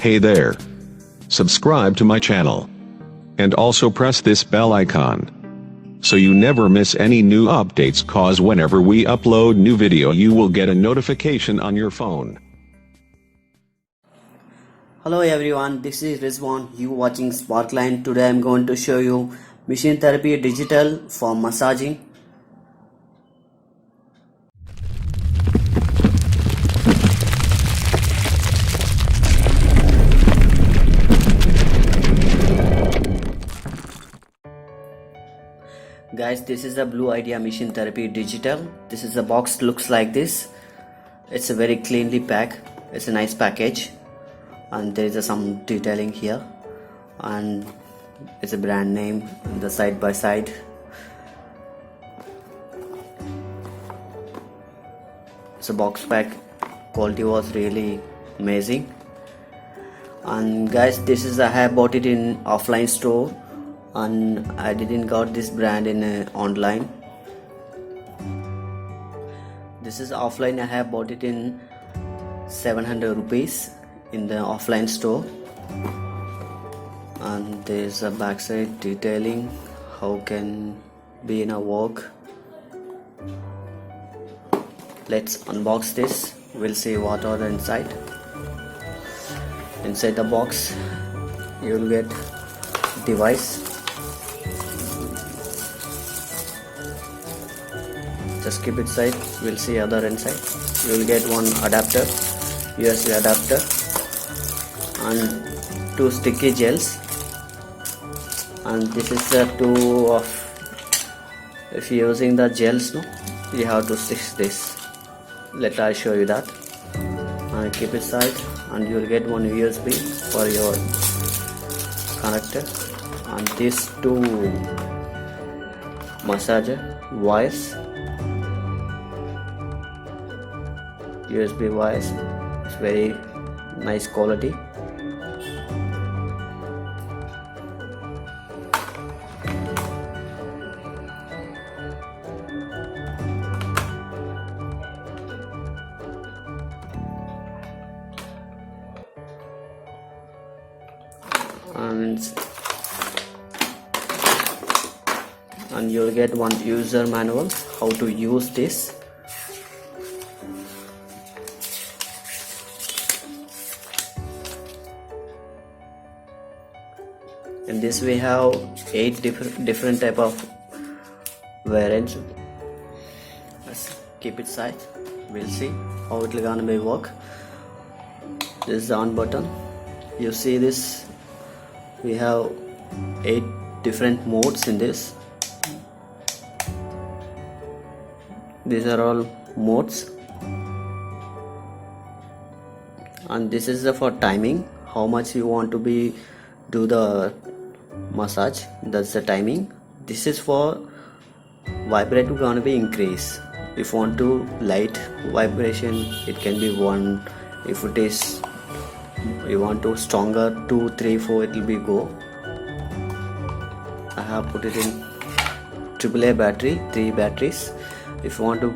Hey there. Subscribe to my channel. And also press this bell icon, so you never miss any new updates, cause whenever we upload new video you will get a notification on your phone. Hello everyone, this is Rizwan. You watching Sparkline. Today I am going to show you machine therapy digital for massaging. Guys, this is the Blue Idea Machine Therapy Digital. This is the box, looks like this. It's a very cleanly packed. It's a nice package, and there is some detailing here, and it's a brand name in the side by side. It's a box pack. Quality was really amazing. And guys, this is I have bought it in offline store, and I didn't got this brand in online. This is offline. I have bought it in 700 rupees in the offline store. And there's a backside detailing how can be in a work. Let's unbox this. We'll see what are inside. Inside the box you'll get device. Just keep it side. We'll see other inside. You'll get one adapter, USB adapter, and two sticky gels. And this is the two of, if you're using the gels, no, you have to stitch this. Let I show you that. And keep it side, and you'll get one USB for your connector, and these two massager wires, USB wires. It's very nice quality. And you'll get one user manual how to use this. In this we have 8 different type of variants. Let's keep it side. We'll see how it will gonna be work. This is the on button. You see this, we have 8 different modes in this. These are all modes, and this is for timing, how much you want to be do the massage. That's the timing. This is for vibrate gonna be increase. If you want to light vibration, it can be 1. If it is you want to stronger, 2, 3, 4, it will be go. I have put it in AAA battery, 3 batteries. If you want to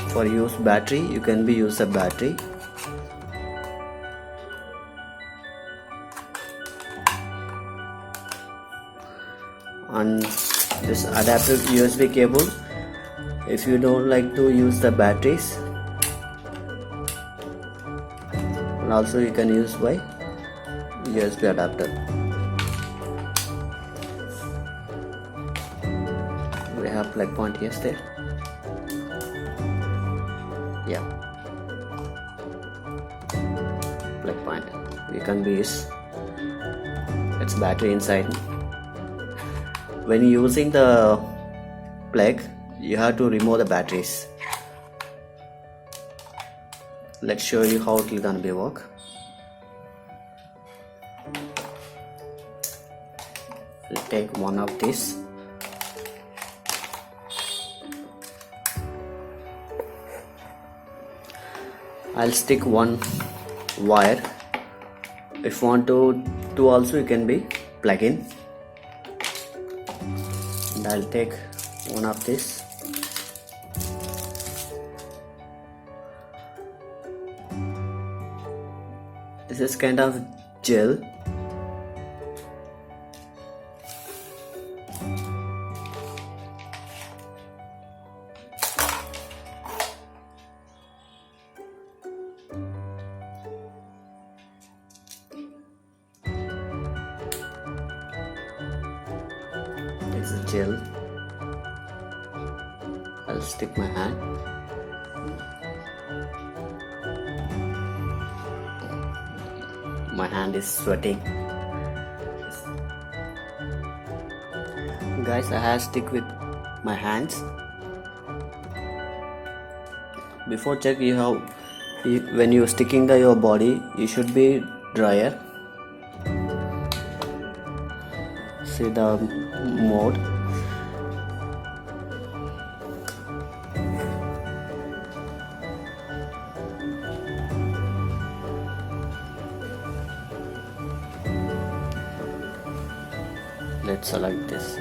for use battery, you can be use a battery. And this adaptive USB cable, if you don't like to use the batteries, and also you can use by USB adapter. We have plug point, yes, there. Yeah, plug point. You can be use. It's battery inside. When using the plug, you have to remove the batteries. Let's show you how it will gonna be work. I'll take one of this. I'll stick one wire. If you want to also, you can be plug in. And I'll take one of this. This is kind of gel. It's a gel. I'll stick my hand. My hand is sweating. Guys, I have stick with my hands. Before check when you're sticking your body, you should be drier. See the mode. Let's select this.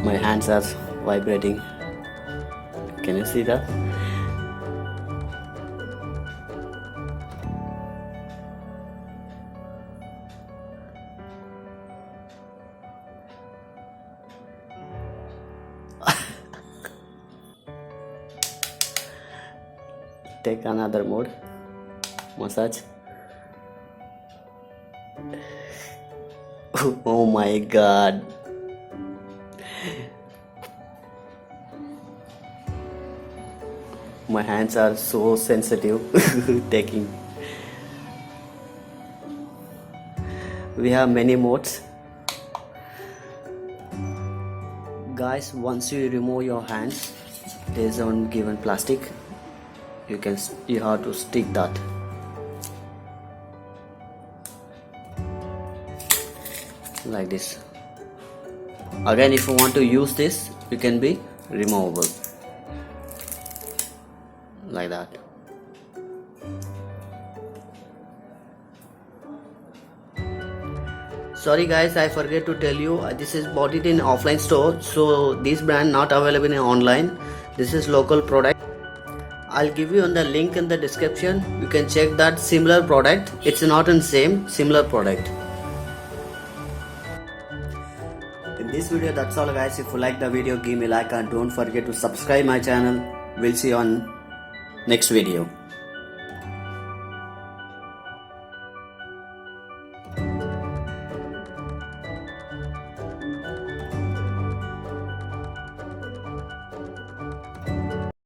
My hands are vibrating. Can you see that? Take another mode. Massage. Oh my god. My hands are so sensitive taking. We have many modes. Guys, once you remove your hands, there is one given plastic. You have to stick that. Like this. Again, if you want to use this, you can be removable. Like that. Sorry guys, I forget to tell you, this is bought it in offline store, so this brand not available in online. This is local product. I'll give you on the link in the description. You can check that similar product. It's not in same, similar product. In this video, that's all guys. If you like the video, give me a like and don't forget to subscribe my channel. We'll see you on next video.